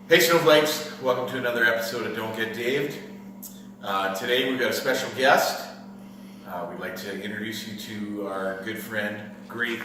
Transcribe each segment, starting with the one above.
Hey Snowflakes, welcome to another episode of Don't Get Daved. Today we've got a special guest. We'd like to introduce you to our good friend, Gravy.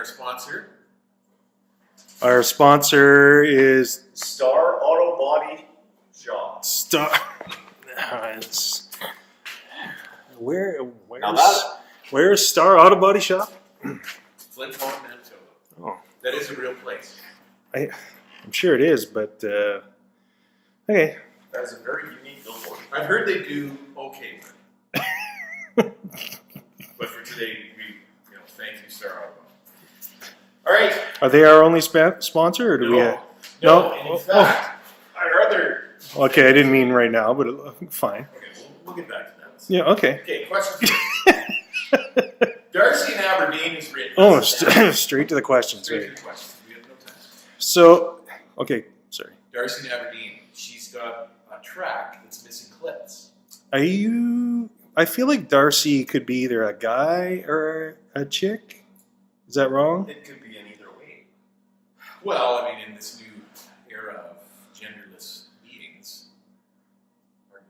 Sponsor. Our sponsor is Star Auto Body Shop. Where's Star Auto Body Shop? Flint Farm, Manitoba. Oh, that is a real place. I'm sure it is, but okay. That is a very unique billboard. I've heard they do okay, but for today, thank you, Star Auto Body. All right. Are they our only sponsor, or do we? No. In fact, our other. Okay, I didn't mean right now, but fine. Okay, we'll get back to that. Yeah. Okay. Okay. Question. Darcy in Aberdeen is written. Oh, straight to the questions. Straight right. to the questions. We have no time. So, okay, sorry. Darcy in Aberdeen. She's got a track that's missing clips. I feel like Darcy could be either a guy or a chick. Is that wrong? It could be in either way. Well, I mean, in this new era of genderless beings, hard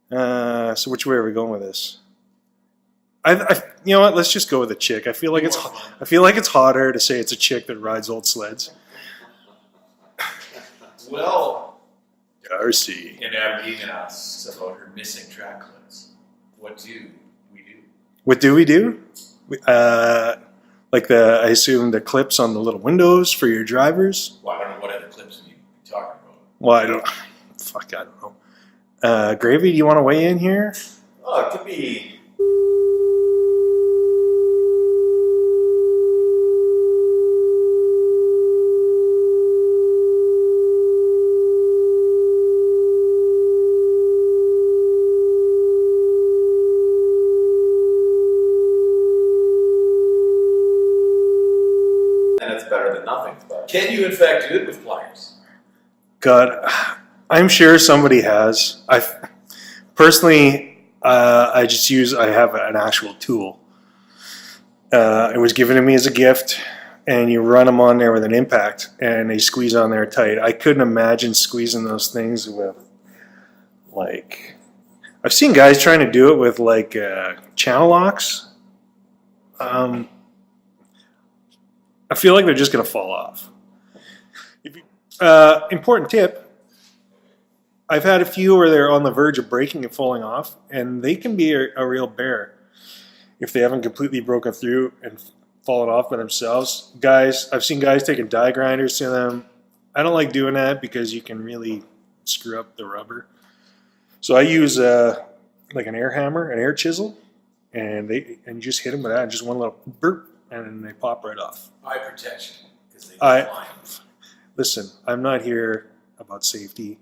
to know. So which way are we going with this? I you know what? Let's just go with a chick. I feel like it's hotter to say it's a chick that rides old sleds. Well, Darcy in Aberdeen asks about her missing track clips. What do we do? What do we do? Like I assume the clips on the little windows for your drivers. Well, I don't know what other clips you'd be talking about. Well, I don't know. Gravy, do you want to weigh in here? Oh, it could be. And it's better than nothing. But Can you, in fact, do it with pliers? God, I'm sure somebody has. I have an actual tool. It was given to me as a gift, and you run them on there with an impact, and they squeeze on there tight. I couldn't imagine squeezing those things with, I've seen guys trying to do it with, channel locks. I feel like they're just going to fall off. Important tip. I've had a few where they're on the verge of breaking and falling off, and they can be a real bear if they haven't completely broken through and fallen off by themselves. Guys, I've seen guys taking die grinders to them. I don't like doing that because you can really screw up the rubber. So I use an air hammer, an air chisel, and you just hit them with that, and just one little burp, and then they pop right off. Eye protection, because they fly. Listen, I'm not here about safety.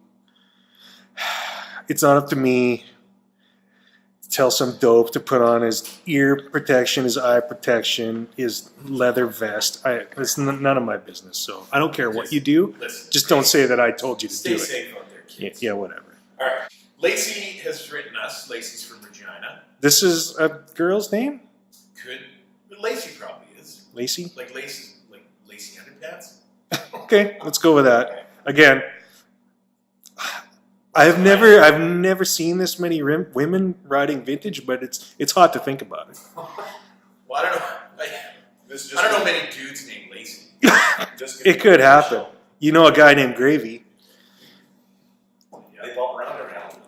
It's not up to me to tell some dope to put on his ear protection, his eye protection, his leather vest. It's none of my business. So I don't care what you do. Just don't say that I told you to do it. Stay safe out there, kids. Yeah, whatever. All right. Lacey has written us. Lacey's from Regina. This is a girl's name? Lacey probably is. Lacey? Like Lacey underpants? Okay, let's go with that. Again, I've never seen this many women riding vintage, but it's hot to think about it. Well, I don't know. I don't know many dudes named Lacey. It could happen. You know a guy named Gravy. yeah, they bump around every now and then.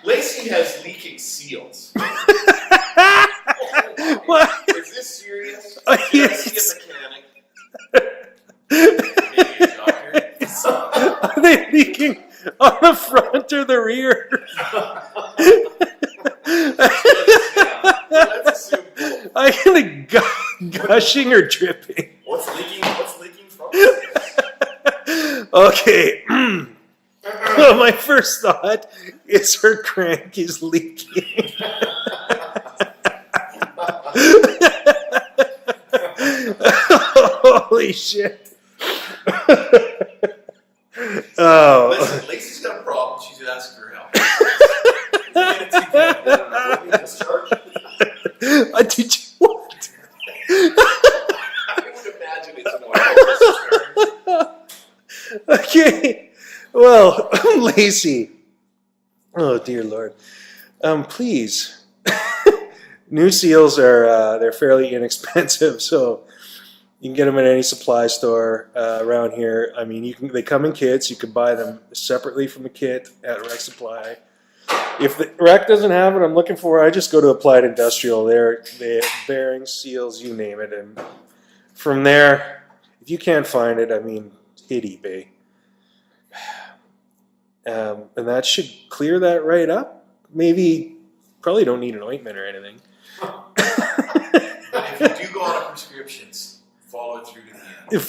Lacey has leaking seals. What? Is this serious? Yes. Did I see a mechanic? Maybe a doctor? Are they leaking? on the front or the rear. Let's assume both. I'm gonna gushing or dripping. What's leaking? What's leaking from? Okay. Well, my first thought is her crank is leaking. Holy shit. Oh. Listen, Lacey's got a problem. She's asking for help. Did you what? I would imagine it's more. Okay. Well, Lacey. Oh dear Lord. Please. New seals are they're fairly inexpensive, so you can get them at any supply store around here. I mean, they come in kits. You can buy them separately from the kit at Rec Supply. If the Rec doesn't have it, I'm looking for. I just go to Applied Industrial. They're bearings, seals, you name it, and from there, if you can't find it, I mean, hit eBay, and that should clear that right up. Maybe, probably don't need an ointment or anything. If you do go on a prescriptions, follow it through to the end.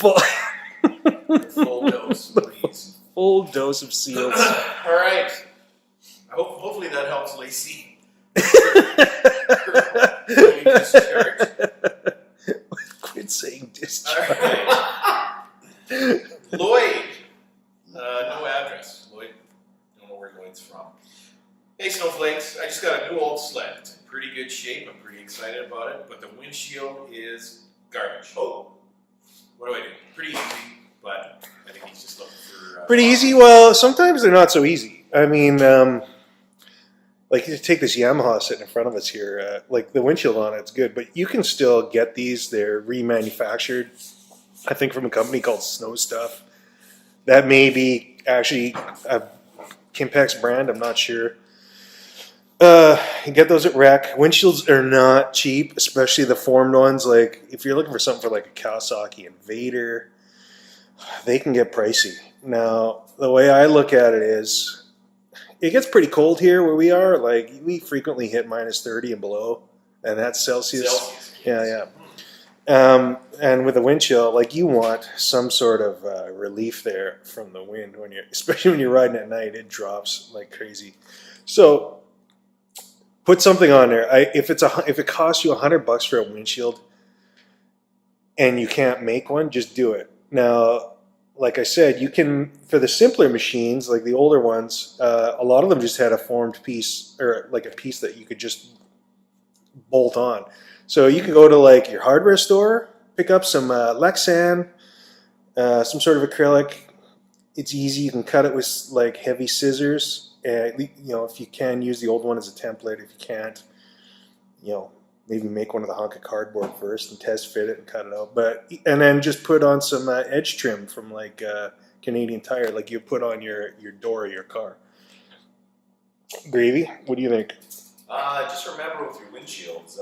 Full dose, please. Full dose of seals. All right. Hopefully that helps Lacey. Quit saying All discharge. right. Lloyd. No address. Lloyd. Don't know where Lloyd's from. Hey, Snowflakes. I just got a new old sled. It's in pretty good shape. I'm pretty excited about it. But the windshield is garbage. Oh. What do I do? Pretty easy, but I think he's just looking for... Pretty easy? Well, sometimes they're not so easy. I mean, like you take this Yamaha sitting in front of us here, like the windshield on it's good, but you can still get these. They're remanufactured, I think, from a company called Snow Stuff. That may be actually a Kimpex brand, I'm not sure. You get those at Rec. Windshields are not cheap, especially the formed ones. Like if you're looking for something for like a Kawasaki Invader, they can get pricey. Now, the way I look at it is, it gets pretty cold here where we are. Like we frequently hit minus 30 and below, and that's Celsius. Yeah. And with the wind chill, like you want some sort of relief there from the wind when especially when you're riding at night. It drops like crazy. So put something on there. If it costs you $100 for a windshield, and you can't make one, just do it. Now, like I said, you can, for the simpler machines, like the older ones, a lot of them just had a formed piece, or like a piece that you could just bolt on. So you can go to like your hardware store, pick up some Lexan, some sort of acrylic. It's easy. You can cut it with like heavy scissors. You know, if you can, use the old one as a template. If you can't, you know, maybe make one of the hunk of cardboard first and test fit it and cut it out. And then just put on some edge trim from like Canadian Tire, like you put on your door of your car. Gravy, what do you think? Just remember with your windshields,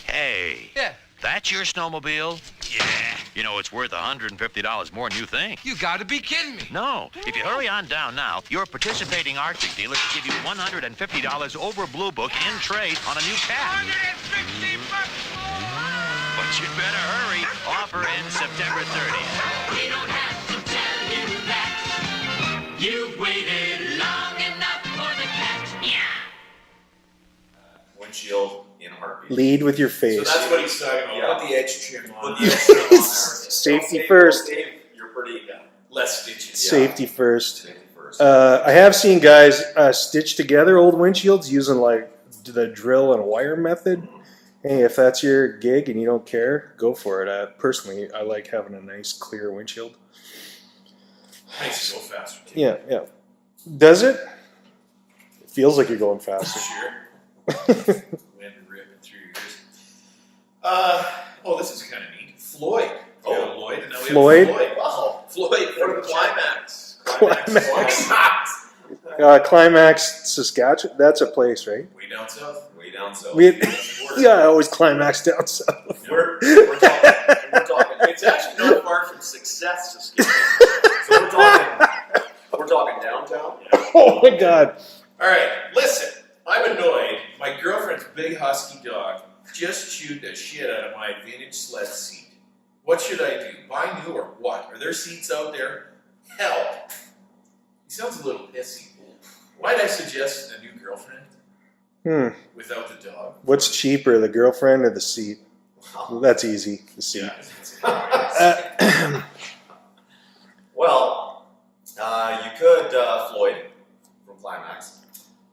Hey. Yeah. That's your snowmobile? Yeah. You know, it's worth $150 more than you think. You gotta be kidding me. No. If you hurry on down now, your participating Arctic dealer will give you $150 over Blue Book in trade on a new cat. $150 more. But you'd better hurry. Offer ends September 30th. We don't have to tell you that. You've waited long enough for the cat. Yeah. windshield in a heartbeat. Lead with your So face. that's what he's talking about. Yeah. Put the edge trim on. Put the extra on there. Safety Don't first. save, you're pretty, Less stitches. Safety first. Safety first. I have seen guys stitch together old windshields using like the drill and wire method. Hey, if that's your gig and you don't care, go for it. Personally, I like having a nice clear windshield. Makes it go faster too. Yeah. Does it? It feels like you're going faster. Sure. Wind ripping through your ears. Oh, this is kind of neat. Floyd. Oh, Lloyd. And now we Floyd? have Floyd. Wow. Floyd for the climax. Climax. Climax, Saskatchewan. That's a place, right? Way down south. Way down south. Yeah, I always climax down south. We're talking. We're talking. It's actually not far from Success, Saskatchewan. So we're my God. All right, listen. I'm annoyed. My girlfriend's big husky dog just chewed the shit out of my vintage sled seat. What should I do? Buy new or what? Are there seats out there? Help. He sounds a little pissy. Might I suggest a new girlfriend without the dog? What's cheaper, the girlfriend or the seat? That's easy. The seat. Well, you could, Floyd from Climax,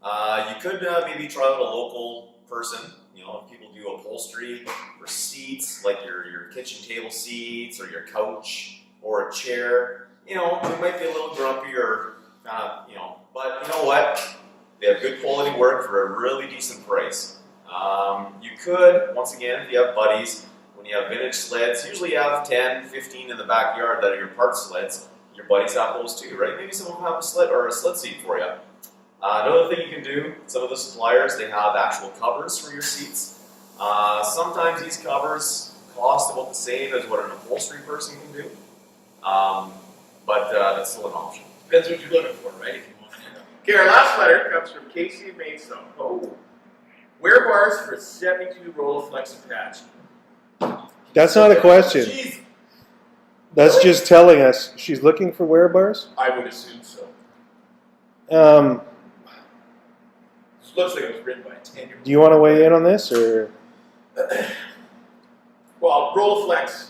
you could maybe try out a local person. You know, if people do upholstery for seats, like your kitchen table seats or your couch or a chair. You know, they might be a little grumpy or you know, but you know what? They have good quality work for a really decent price. You could, once again, if you have buddies, when you have vintage sleds, usually you have 10, 15 in the backyard that are your park sleds. Your buddies have those too, right? Maybe some of them have a sled or a sled seat for you. Another thing you can do, some of the suppliers, they have actual covers for your seats. Sometimes these covers cost about the same as what an upholstery person can do, but that's still an option. Depends what you're looking for, right? If you want to. Okay, our last letter comes from Casey and Maidstone. Oh. Wear bars for 72 Rolleiflex Apache. That's not a question. Jeez. That's just telling us she's looking for wear bars. I would assume so. This looks like it was written by a 10-year-old. Do you want to weigh in on this, or? Well, Rolleiflex,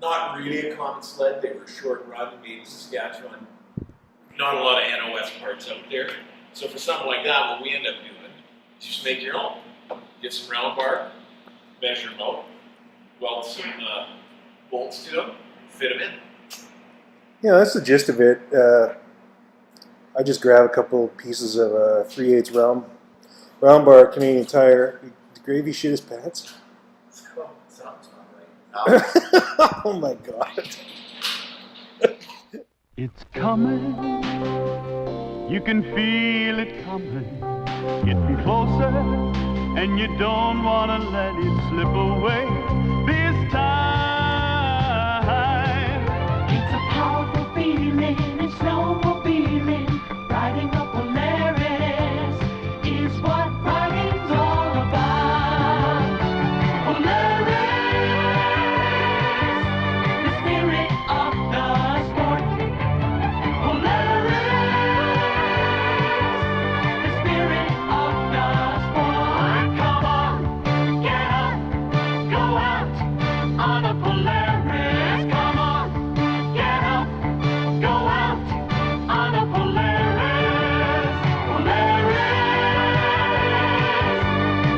not really a common sled. They were short run, made in Saskatchewan. Not a lot of NOS parts out there. So for something like that, what we end up doing is just make your own. Get some round bar, measure them out, weld some bolts to them, fit them in. Yeah, that's the gist of it. I just grab a couple pieces of 3/8 round bar Canadian Tire. The gravy shit his pants. Oh, sounds not right. Oh my God. It's coming, you can feel it coming, getting closer, and you don't want to let it slip away this time. It's a powerful feeling, it's snowmobiling, riding up Polaris is what riding's all about. Polaris, the spirit of the sport. Polaris, the spirit of the sport. Come on, get up, go out on a Polaris. Come on, get up, go out on a Polaris. Polaris,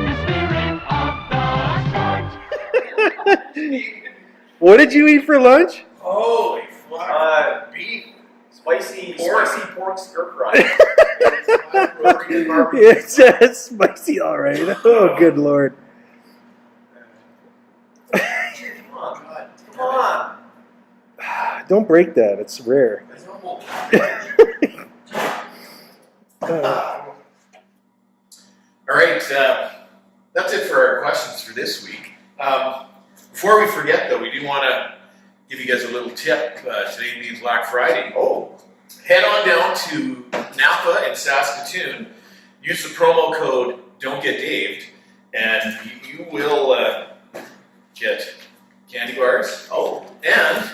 the spirit of the sport. What did you eat for lunch? Holy fuck. Beef. Spicy pork stir fry. It's spicy, all right. Oh, good Lord. Come on. Don't break that. It's rare. All right, that's it for our questions for this week. Before we forget, though, we do want to give you guys a little tip. Today being Black Friday. Oh, Head on down to Napa in Saskatoon. Use the promo code Don'tGetDaved, and you will get candy bars. oh. And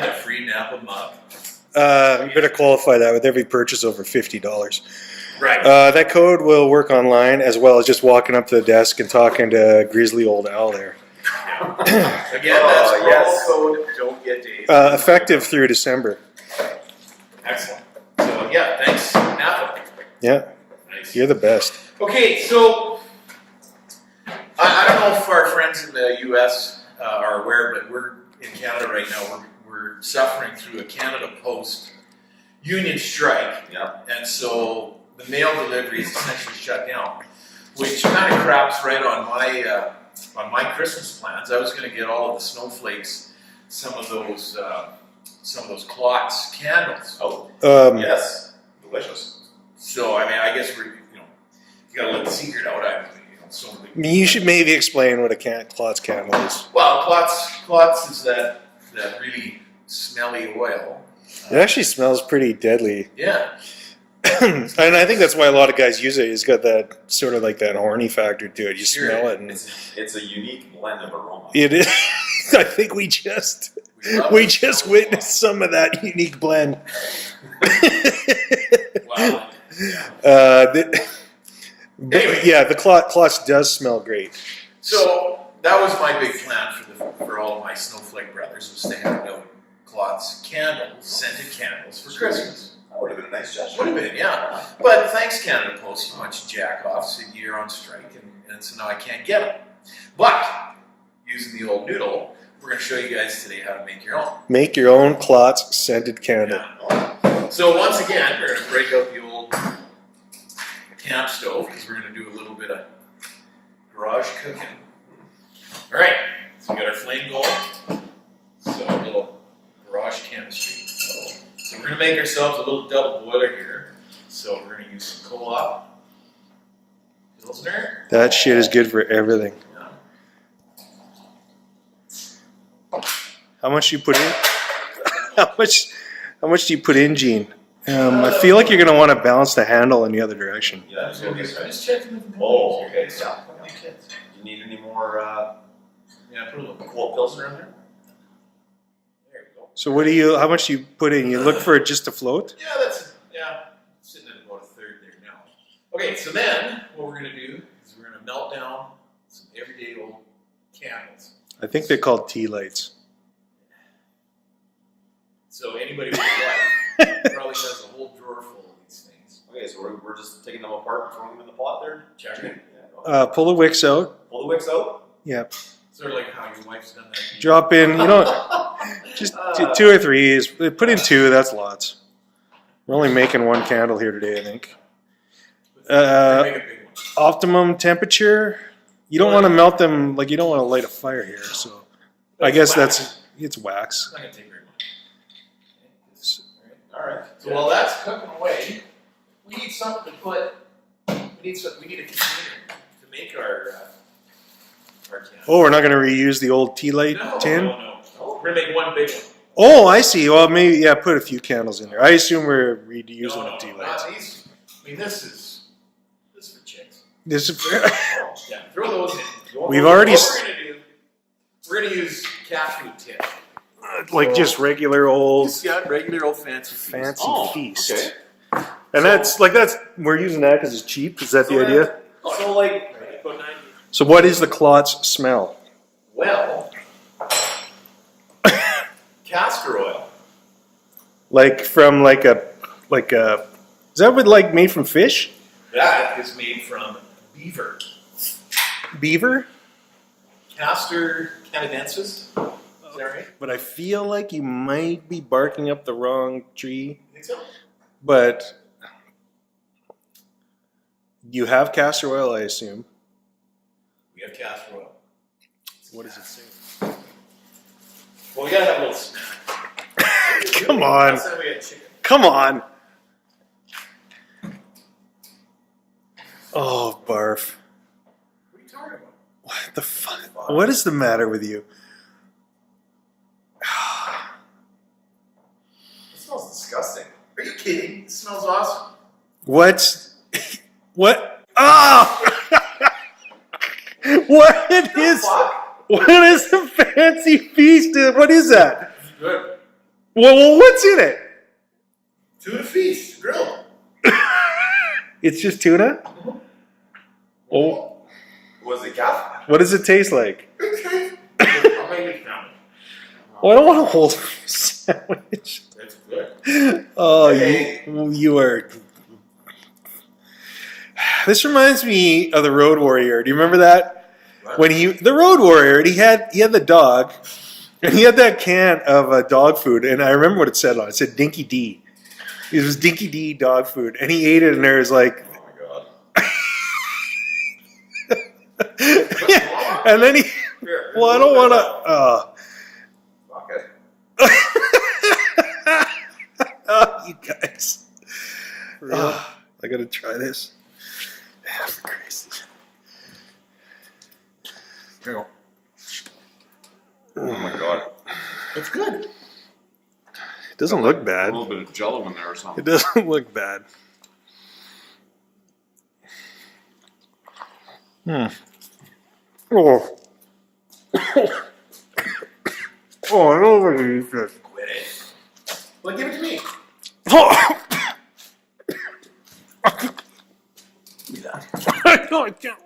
a free Napa mug. You better qualify that with every purchase over $50. Right. That code will work online as well as just walking up to the desk and talking to grizzly old Al there. Again, that's promo yes. code Don'tGetDaved. Effective through December. Excellent. So yeah, thanks, Napa. Yeah, Nice. you're the best. Okay, so I don't know if our friends in the U.S. Are aware, but we're in Canada right now. We're suffering through a Canada Post union strike, Yeah. and so the mail delivery is essentially shut down, which kind of craps right on my Christmas plans. I was going to get all of the snowflakes, some of those Klotz candles. Oh, yes. Delicious. So I mean, I guess you got to let the secret out. You should maybe explain what a Klotz candle is. Well, Klotz is that really smelly oil It actually smells pretty deadly. Yeah. And I think that's why a lot of guys use it. It's got that sort of like that horny factor to it. You Sure. smell it, and It's a unique blend of aroma. it is. I think we just witnessed some of that unique blend. Wow. But yeah, the Klotz does smell great. So that was my big plan for all of my snowflake brothers, was to hand out Klotz candles, scented candles for Christmas. That would have been a nice gesture. Would have been, yeah. But thanks, Canada Post, a bunch of jack-offs, you're on strike, and so now I can't get them. But, using the old noodle, we're going to show you guys today how to make your own. Make your own Klotz scented candle. Yeah. So once again, we're going to break out the old camp stove, because we're going to do a little bit of garage cooking. All right, so we got our flame going. So a little garage chemistry. So we're going to make ourselves a little double boiler here. So we're going to use some co-op Pilsner. That shit is good for everything. How much do you put in? How much do you put in, Gene? I feel like you're going to want to balance the handle in the other direction. Yeah, that's okay. Just checking if Oh, okay. Yeah. Do you need any more Yeah, put a little cold pilsner in there? There we go. So how much do you put in? You look for it just to float? Yeah, sitting at about a third there now. Okay, so then what we're going to do is we're going to melt down some everyday old candles. I think they're called tea lights. So anybody with a wife probably has a whole drawer full of these things. Okay, so we're just taking them apart and throwing them in the pot there? Check it. Yeah. Pull the wicks out. Pull the wicks out? Yeah. Sort of like how your wife's done that. Drop in, just 2 or 3. Put in 2, that's lots. We're only making 1 candle here today, I think. Make a big one. Optimum temperature. You don't want to melt them, like you don't want to light a fire here, so I guess it's wax. It's not going to take very much. All right. So while that's cooking away, we need something to put. We need a container to make our candle. Oh, we're not going to reuse the old tea light tin? No. We're gonna make one big one. Oh, I see. Well, maybe, put a few candles in there. I assume we're reusing the tea lights. Not these. I mean, this is for chicks. This is Yeah, throw those in. We've already We're gonna use cat food tin. like just regular old Just got regular old fancy feast. Okay. And that's we're using that because it's cheap. Is that the idea? So, like, About 90. So what is the Klotz smell? Well, castor oil. Like from like a is that what like made from fish? That is made from beaver. Beaver? Castor canadensis. Is that right? But I feel like you might be barking up the wrong tree. You think so? But you have castor oil, I assume. We have castor oil. What does it say? Well, we gotta have a little snack. Come on. Last time we had chicken. Come on. Oh, barf. What are you talking about? What the fuck? What is the matter with you? It smells disgusting. Are you kidding? It smells awesome. What? Ah! What is the fancy feast? What is that? Good. Well, what's in it? Tuna feast, grilled. It's just tuna? Oh, was it calf? what does it taste like? Okay. I'll make it count. Well, I don't want a whole sandwich. That's good. Oh, Hey. you are. This reminds me of the Road Warrior. Do you remember that? What? When the Road Warrior, and he had the dog, and he had that can of dog food, and I remember what it said on it. It said Dinky D. It was Dinky D dog food, and he ate it, and there was like, Oh my god. and then he. Here, Well, I don't want to. Fuck it. Oh, you guys. I gotta try this. Yeah, for Christ's sake. Here you go. Oh my god. It's good. It Doesn't look A bad. little bit of jello in there or It something. doesn't look bad. Oh. Oh, I don't want to eat this. Quit it. Well, give it to me. I can't.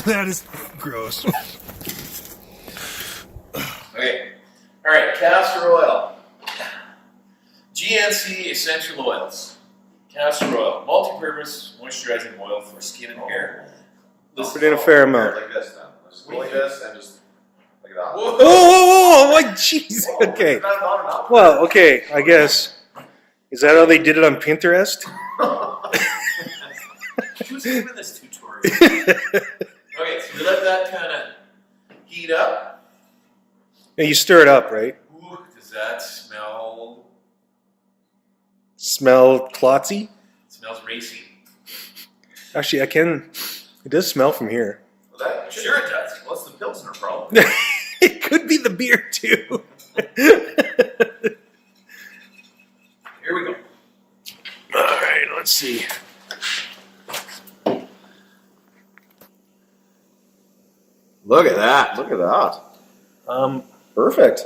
That is gross. Okay. All right. Castor oil. GNC essential oils. Castor oil, multi-purpose moisturizing oil for skin and hair. Put in a fair amount. Like this now. Just go like this and just like that. Whoa, whoa, whoa! Like, jeez. Okay. Not enough. Well, okay. I guess. Is that how they did it on Pinterest? Who's giving this tutorial? Okay, so we let that kind of heat up. And you stir it up, right? Ooh, does that smell? Smell klotzy? It smells racy. Actually, I can. It does smell from here. Well, that, Sure it does. What's the Pilsner problem? It could be the beer too. Here we go. All right, let's see. Look at that. Look at that. Perfect.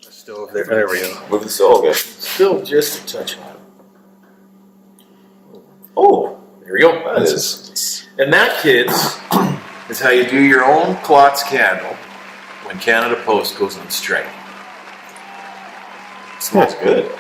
Still there. There we go. Move the so okay. Still just a touch hot. Oh, There we go. that is. And that, kids, is how you do your own Klotz candle when Canada Post goes on strike. Smells good.